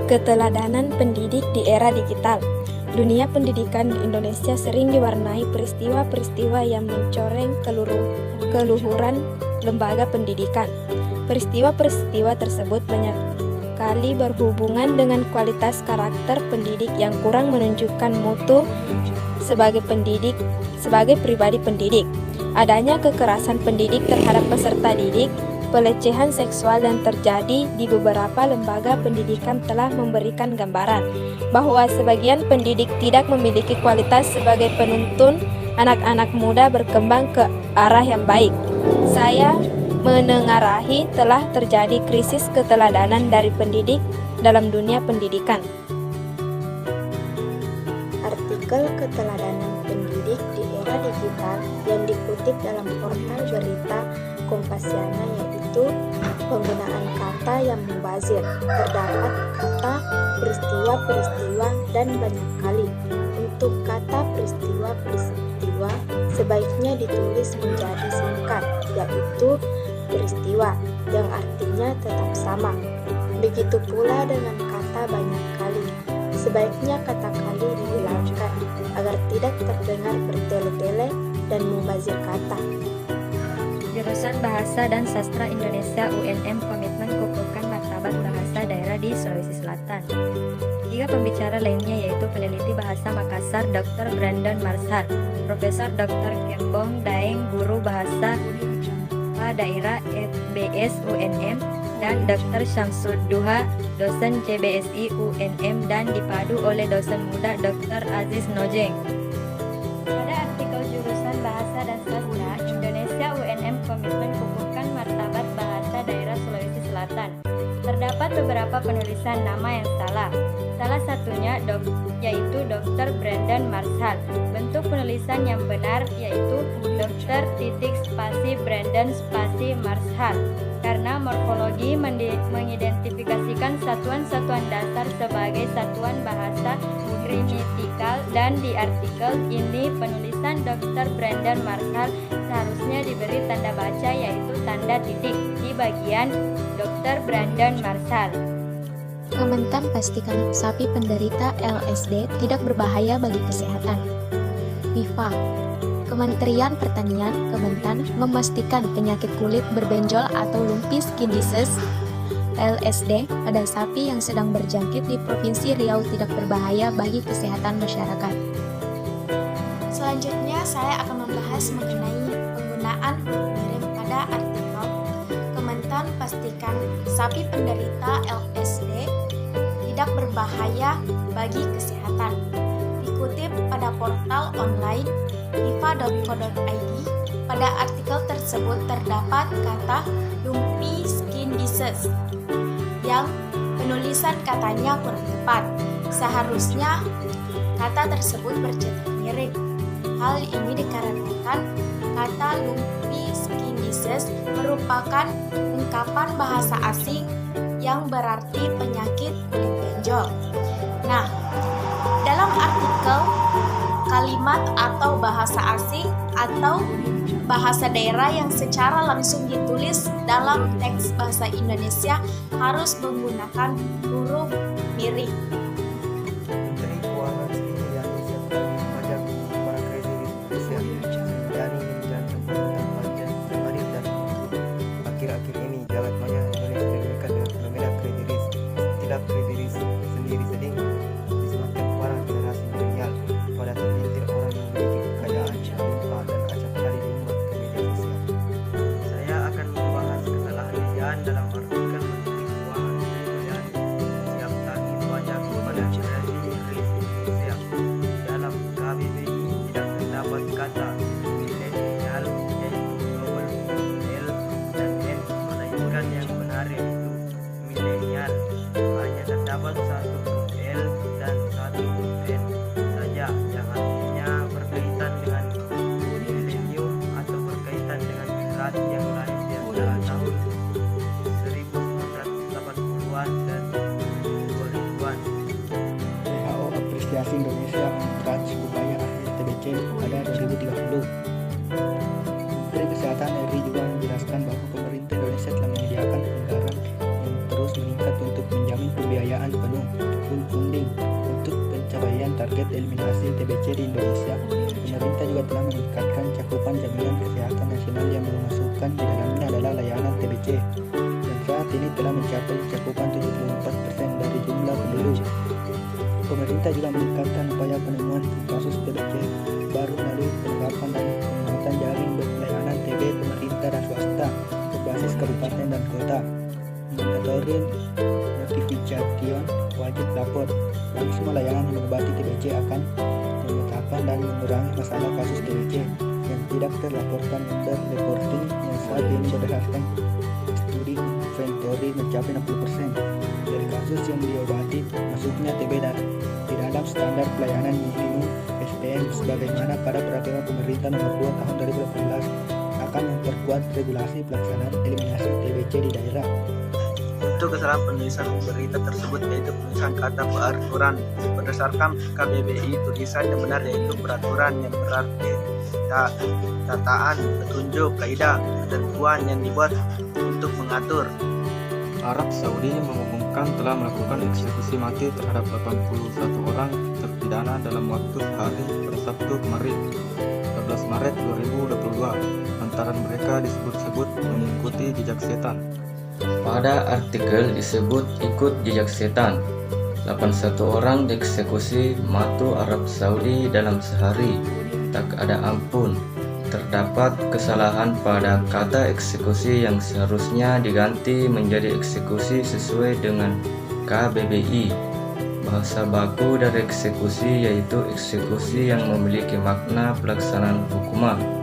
Keteladanan pendidik di era digital. Dunia pendidikan di Indonesia sering diwarnai peristiwa-peristiwa yang mencoreng keluhuran lembaga pendidikan. Peristiwa-peristiwa tersebut banyak kali berhubungan dengan kualitas karakter pendidik yang kurang menunjukkan mutu sebagai pribadi pendidik. Adanya kekerasan pendidik terhadap peserta didik, pelecehan seksual yang terjadi di beberapa lembaga pendidikan telah memberikan gambaran bahwa sebagian pendidik tidak memiliki kualitas sebagai penuntun anak-anak muda berkembang ke arah yang baik. Saya menengarahi telah terjadi krisis keteladanan dari pendidik dalam dunia pendidikan. Artikel keteladanan pendidik di era digital yang dikutip dalam portal berita Kompasiana yaitu penggunaan kata yang mubazir. Terdapat kata peristiwa-peristiwa dan banyak kali. Untuk kata peristiwa-peristiwa sebaiknya ditulis menjadi singkat, yaitu peristiwa yang artinya tetap sama. Begitu pula dengan kata banyak kali. Sebaiknya kata kali dihilangkan agar tidak terdengar bertele-tele dan mubazir kata. Jurusan Bahasa dan Sastra Indonesia UNM komitmen kukuhkan martabat bahasa daerah di Sulawesi Selatan. 3 pembicara lainnya yaitu peneliti bahasa Makassar Dr. Brandon Marshall, Profesor Dr. Kembong Daeng, guru bahasa daerah FBS UNM, dan Dr. Syamsud Duha, dosen CBSI UNM, dan dipadu oleh dosen muda Dr. Aziz Nojeng. Pada artikel jurusan Bahasa dan Sastra Indonesia UNM komitmen kukuhkan martabat bahasa daerah Sulawesi Selatan. Terdapat beberapa penulisan nama yang salah. Salah satunya yaitu Dr. Brandon Marshall. Bentuk penulisan yang benar yaitu Dr. Brandon Marshall. Karena morfologi mengidentifikasikan satuan-satuan dasar sebagai satuan bahasa gramatikal, dan di artikel ini penulisan Dr. Brandon Marshall seharusnya diberi tanda baca yaitu tanda titik di bagian Dr. Brandon Marshall. Kementan pastikan sapi penderita LSD tidak berbahaya bagi kesehatan. FIFA, Kementerian Pertanian Kementan memastikan penyakit kulit berbenjol atau lumpy skin disease LSD pada sapi yang sedang berjangkit di Provinsi Riau tidak berbahaya bagi kesehatan masyarakat. Selanjutnya saya akan membahas mengenai penggunaan huruf mirim pada artikel. Kementan pastikan sapi penderita LSD tidak berbahaya bagi kesehatan. Dikutip pada portal online fifa.co.id, pada artikel tersebut terdapat kata lumpy skin disease yang penulisan katanya kurang tepat. Seharusnya kata tersebut bercetak miring. Hal ini dikarenakan kata lumpy skin disease merupakan ungkapan bahasa asing yang berarti penyakit kulit benjol. Nah, dalam artikel kalimat atau bahasa asing atau bahasa daerah yang secara langsung ditulis dalam teks bahasa Indonesia harus menggunakan huruf miring. Menteri Keuangan Sri Mulyani siap pajak para krediris Indonesia. Mulyani menjanjikan pembentukan pajak terbaru dan akhir-akhir ini jagat maya Indonesia diberikan dengan fenomena krediris. Istilah krediris sendiri sering disemakin para generasi milenial pada terlintir orang yang memiliki kekayaan, lupa dan acak kali dimuat ke media sosial. Saya akan membahas kesalahan Dian dalam artikel Menteri Keuangan Sri Mulyani siap tagih pajak kepada generasi Indonesia. Dalam KBBI tidak terdapat kata milenial yaitu global L dan N, melainkan yang benar yaitu milenial. Hanya terdapat satu huruf L dan satu huruf N saja yang artinya berkaitan dengan milenium atau berkaitan dengan generasi yang lahir di antara tahun 1980-an dan 2000-an. WHO apresiasi Indonesia mengkaji upaya akhir TBC pada 2030. Menteri Kesehatan RI juga menjelaskan bahwa pemerintah Indonesia telah menyediakan anggaran yang terus meningkat untuk menjamin pembiayaan penuh target eliminasi TBC di Indonesia, pemerintah juga telah meningkatkan cakupan jaminan kesehatan nasional yang memasukkan di dalamnya adalah layanan TBC, dan saat ini telah mencapai cakupan 74% dari jumlah penduduk. Pemerintah juga meningkatkan upaya penemuan kasus TBC baru melalui penerapan dan penguatan jaring layanan TB pemerintah dan swasta berbasis kabupaten dan kota. Mandatory notification wajib lapor bagi semua layanan yang mengobati TBC akan memetakan dan mengurangi masalah kasus TBC yang tidak terlaporkan under reporting yang saat ini berdasarkan studi inventory mencapai 60% dari kasus yang diobati masuknya TB dan di dalam standar pelayanan minimum SPM sebagaimana pada peraturan pemerintah nomor 2 tahun 2018 akan memperkuat regulasi pelaksanaan eliminasi TBC di daerah. Untuk kesalahan penulisan berita tersebut yaitu penulisan kata peraturan berdasarkan KBBI, tulisan yang benar yaitu peraturan yang berarti tataan, petunjuk, kaidah, ketentuan yang dibuat untuk mengatur. Arab Saudi mengumumkan telah melakukan eksekusi mati terhadap 81 orang terpidana dalam waktu sehari pada Sabtu kemarin 14 Maret 2022. Antara mereka disebut-sebut mengikuti jejak setan. Pada artikel disebut ikut jejak setan. 81 orang dieksekusi mati Arab Saudi dalam sehari. Tak ada ampun. Terdapat kesalahan pada kata eksekusi yang seharusnya diganti menjadi eksekusi sesuai dengan KBBI. Bahasa baku dari eksekusi yaitu eksekusi yang memiliki makna pelaksanaan hukuman.